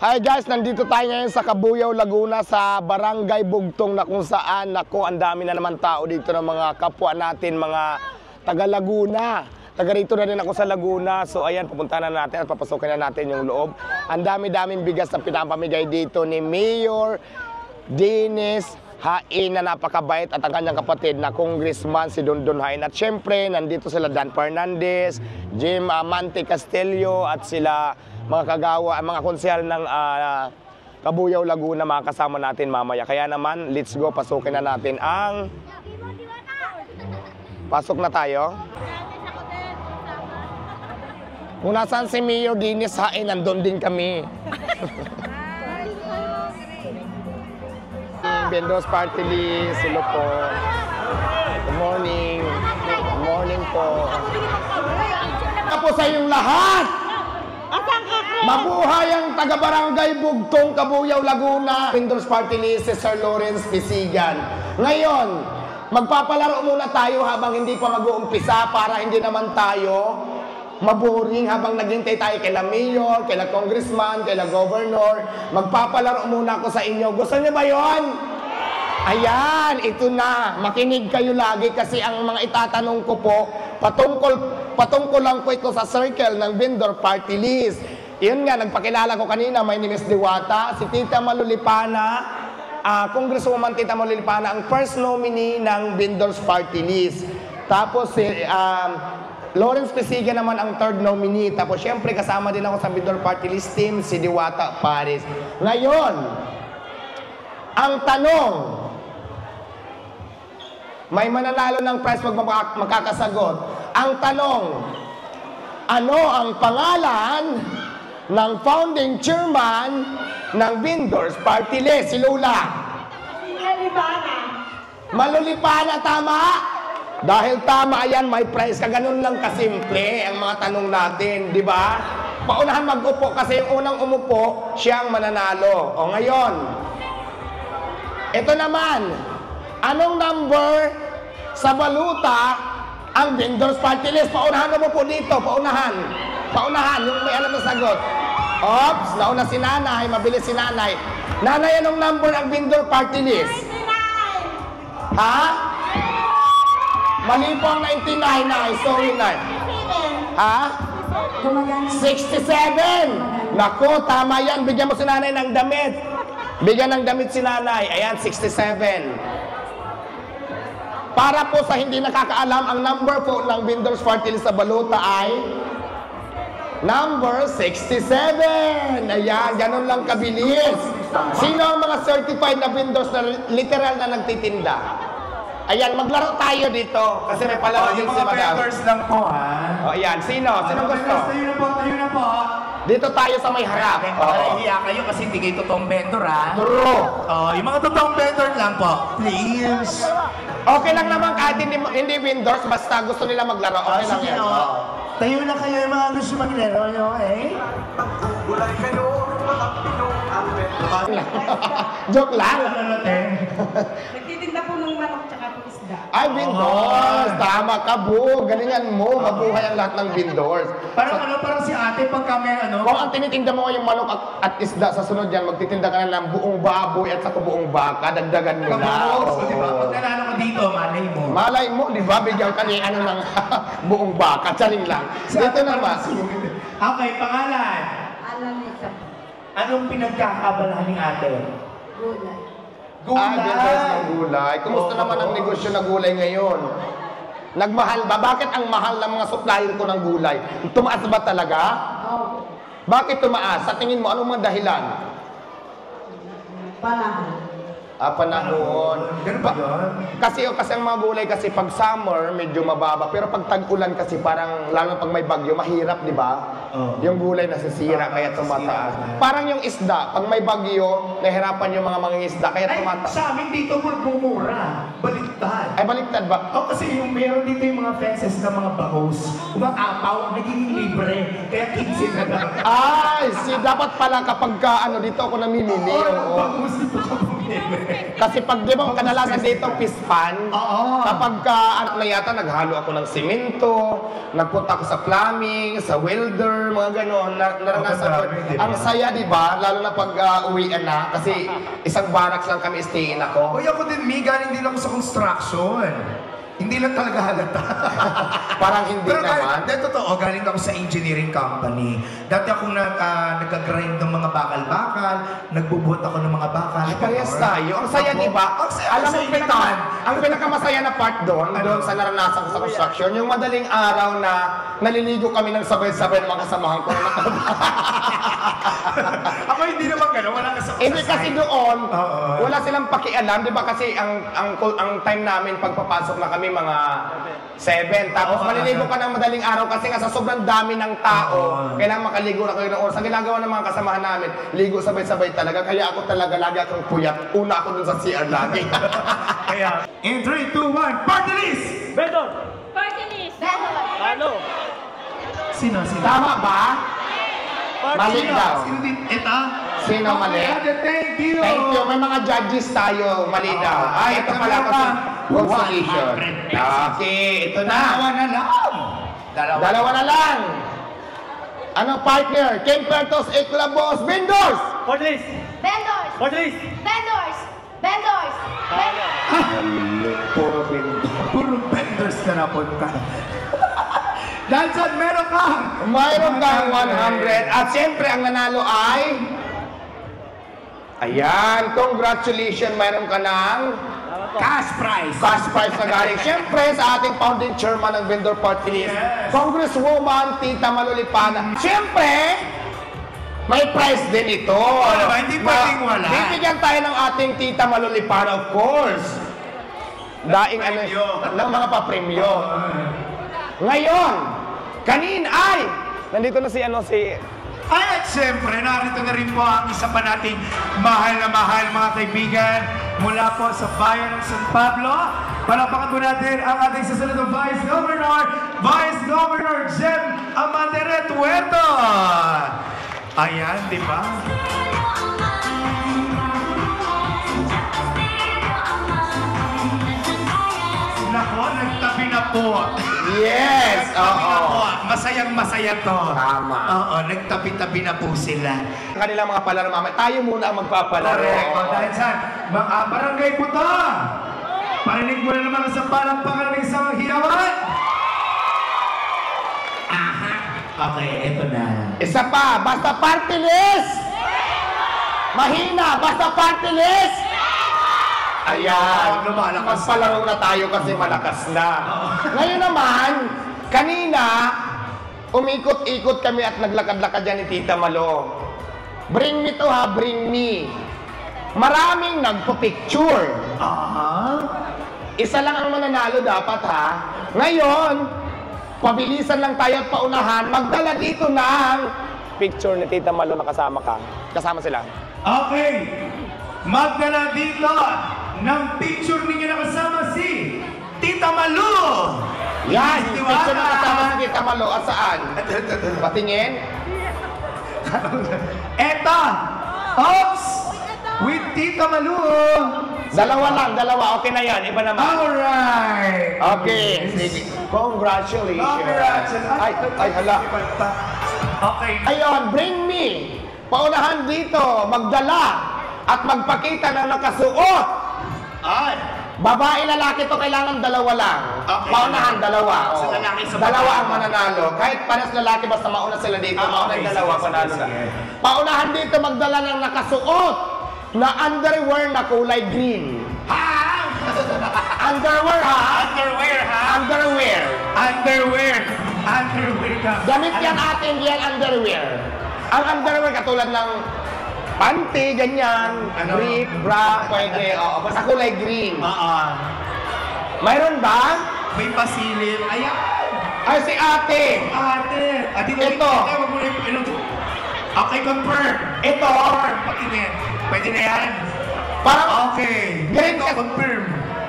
Hi guys, nandito tayo ngayon sa Cabuyao, Laguna sa Barangay Bugtong na kung saan, naku, ang dami na naman tao dito ng mga kapwa natin, mga taga Laguna. Taga rito na rin ako sa Laguna. So ayan, pupunta na natin at papasukin na natin yung loob. Ang dami-daming bigas na pinapamigay dito ni Mayor Dennis Hain na napakabait at ang kanyang kapatid na Congressman si Dondon Hain. At syempre, nandito sila Dan Fernandez, Jim Amante Castillo at sila mga kagawa, mga konsehal ng Cabuyao, Laguna, mga kasama natin mamaya. Kaya naman, let's go, pasukin na natin ang... Pasok na tayo. Kung nasaan si Mayor Dennis Hain, nandun din kami. Vendors Party List, hello po. Good morning. Good morning po. Ako sa inyong lahat. Mabuhay ang taga-barangay Bugtong, Cabuyao, Laguna. Vendors Party List si Sir Lawrence Pisigan. Ngayon, magpapalaro muna tayo habang hindi pa mag-uumpisa para hindi naman tayo maboring habang naghintay tayo kaila Mayor, kaila Congressman, kaila Governor. Magpapalaro muna ako sa inyo. Gusto niyo ba yon? Ayan, ito na. Makinig kayo lagi kasi ang mga itatanong ko po, patungkol lang po ito sa circle ng Vendor Party List. Yun nga, nagpakilala ko kanina, my name is Diwata, si Tita Malulipana, Congresswoman Tita Malulipana, ang first nominee ng Vendors Party List. Tapos si Lawrence Pisigan naman ang third nominee. Tapos syempre kasama din ako sa Vendor Party List team, si Diwata Paris. Ngayon, ang tanong, may mananalo ng prize pag makakasagot. Ang tanong, ano ang pangalan ng founding chairman ng Vendors Party List? Si Lola. Malulipana. Malulipana, tama? Dahil tama yan, may prize ka. Ganun lang kasimple ang mga tanong natin, di ba? Paunahan mag-upo kasi yung unang umupo, siyang mananalo. O ngayon, ito naman, anong number sa baluta ang Vendors Party List? Paunahan mo po dito, paunahan. Paunahan, yung may alam na sagot. Ops, nauna si Nanay, mabilis si Nanay. Nanay, anong number ang Vendor Party List? 99. Ha? Mali po ang 99, Nay. Sorry, Nay. Ha? 67. Naku, tama yan. Bigyan mo si Nanay ng damit. Bigyan ng damit si Nanay. Ayan, 67. Para po sa hindi nakakaalam, ang number po ng Vendors Party List sa baluta ay number 67. Ayan, ganun lang kabilis. Sino ang mga certified na vendors na literal na nagtitinda? Ayan, maglaro tayo dito. Kasi may palaro din si Madam. Yung mga vendors lang po, ha? O, ayan. Sino? Sino gusto? Tayo na po, tayo na po. Dito tayo sa may harap. Hiya kayo kasi hindi kayo totoong vendor, ha? True. Yung mga totoong vendor lang po. Please. Okay lang naman kahit hindi vendors, basta gusto nila maglaro. Okay lang yan. Tayo na kayo yung mga gusto maglaro nyo, eh? Gulay kayo, mga Pinong ang vendor. Joke lang. Nagtitinda po ng manok tsaka po isda. Ay, vendors. Tama ka, Bu. Galingan mo. Mabuhay ang lahat ng vendors. Parang si ate pagka may ano. Kung ang tinitinda mo yung manok at isda sa sunod yan, magtitinda ka na ng buong baboy at saka buong baka. Dagdagan mo na. Diba? Pag nanalo ka dito, malay mo. Malay mo, di ba? Bigyan ka ni ano ng buong baka. Chaling lang. Dito naman. Okay, pangalan. Alamisa. Anong pinagkakabalahan ni ate? Gulay. Vendors ng gulay. Kumusta naman ang negosyo ng gulay ngayon? Nagmahal ba? Bakit ang mahal ng mga supplier ko ng gulay? Tumaas ba talaga? Oo. Bakit tumaas? Sa tingin mo, anong mga dahilan? Panahon. Panahon. Ganun ba yun? Kasi ang mga gulay kasi pag summer, medyo mababa. Pero pag tag-ulan kasi parang, lalo pag may bagyo, mahirap, di ba? Yung gulay nasisira, kaya tumataas. Parang yung isda, pag may bagyo, nahirapan yung mga isda, kaya tumataas. Sa amin dito, magmumura. Balik baliktad. Ay, baliktad ba? Kasi yung meron dito yung mga fences ng mga bahos. Umaapaw, nagiging libre. Kaya 15 na lang. Ay, dapat pala kapag dito ako namimili. Oo. Bahos dito ka bumili. Kasi pag di ba kadalasan dito pispan, Oo. kapag na yata naghalo ako ng simento, nagpunta ako sa plumbing, sa welder, mga ganon, naranasan ko. dami, di ba? Ang saya, di ba? Lalo na pag uwian na, kasi isang barracks lang kami stay-in ako. Uy, ako din, galing din ako sa construction. Hindi lang talaga halata. Parang hindi Pero naman. Pero totoo, galing ako sa engineering company. Dati akong nag-grind ng mga bakal-bakal, nagbubuhat ako ng mga bakal. Ay, parehas tayo. Ang saya, di ba? Ang saya, Alam mo, sa initan. ang pinakamasaya na part doon sa naranasan ko sa construction, yung madaling araw na naliligo kami ng sabay-sabay ng mga kasamahan ko. Ako hindi naman gano'n, wala ka sa Hindi kasi doon, Oo. wala silang pakialam, di ba? Kasi ang time namin pagpapasok na kami mga 7. Tapos Oo, maliligo ka ng madaling araw kasi nga sa sobrang dami ng tao, Oo. kailangan makaligo na kayo ng oras. Ang ginagawa ng mga kasamahan namin, ligo sabay-sabay talaga. Kaya ako talaga lagi akong puyat. Una ako dun sa CR lagi. Kaya, in 3, 2, 1, party list! Beto! Party list. Bendor. Ano? Sino? Tama ba? Mali daw. Sino din? Ito? Sino mali? Thank you! Thank you. May mga judges tayo. Mali daw. Ay, ito pala kasi consolation. Okay, ito na. Dalawa na lang! Dalawa na lang. Ano partner? Ken Pertos, Eklabos, Vendors! Portlis! Bendors. Portlis! Bendors. Bendors. Puro Vendors. Puro vendors na napunta. Dahil dyan, meron kang! Mayroon kang 100. At siyempre, ang nanalo ay... Ayan, congratulations. Mayroon ka ng Cash prize! cash prize na galing. Siyempre, sa ating founding chairman ng Vendor Party List, Yes. Congresswoman Tita Malulipana. Siyempre, may prize din ito. naman, hindi pwedeng wala. Bibigyan tayo ng ating Tita Malulipana, of course. Daing Premyo. ng mga papremyo. Ngayon, nandito na si At siyempre, narito na rin po ang isa pa nating mahal na mahal mga kaibigan mula po sa bayan ng San Pablo. Palapakan po natin ang ating susunod na Vice Governor Jem Amateret Tuerto. Ayan, di ba? Nako, nagtabi na po. Yes, Nagtabi na po. oo. Masayang masaya to. Tama. Oo, nagtabi-tabi na po sila. Kanilang mga palaro mamaya. Tayo muna ang magpapalaro. Correct. O, dahil saan? Mga barangay po to. Parinig mo na naman sa palakpakan ng isang hiyawan. Aha. Okay, eto na. Isa pa, basta party list! Mahina, basta party list! Ayan, Lumalakas. magpalaro na tayo kasi malakas na. Ngayon naman, kanina, umikot-ikot kami at naglakad-lakad yan ni Tita Malo. Bring me to ha, bring me. Maraming nagpo-picture. Aha. Isa lang ang mananalo dapat ha. Ngayon, pabilisan lang tayo at paunahan. Magdala dito ng picture ni Tita Malo na kasama ka. Kasama sila. Okay. Magdala dito ng picture ninyo na kasama si Tita Malu. Yan, Diwata. picture na kasama si Tita Malo. At saan? Patingin. Eto. Oops. With Tita Malu. Dalawa. Okay na yan. Iba naman. Alright. Okay. Sige. Congratulations. Ay, hala. Okay. Ayun, bring me. Paunahan dito, magdala at magpakita ng nakasuot. Ay. Babae, lalaki to kailangan dalawa lang. Okay. Paunahan, dalawa. Sa Oo. lalaki, sa dalawa babae. ang mananalo. Kahit pares lalaki, basta mauna sila dito. Mauna yung okay. dalawa, Sige, panalo na. sige. Paunahan dito, magdala ng nakasuot na underwear na kulay green. Ha? Underwear ha? Underwear, ha? Underwear. Underwear. Underwear ka. Gamit yan atin, yan underwear. Ang underwear katulad ng panty, ganyan, Ano? brief, bra, pwede. Oo, basta kulay green. Mayroon ba? May pasilip. Ayan. Ay, si ate. Ate. Ate, Ito. wag mo na yung okay, confirm. Ito. Confirm. Patingin. Pwede na yan. Parang, Okay. Green Ito, ka- confirm.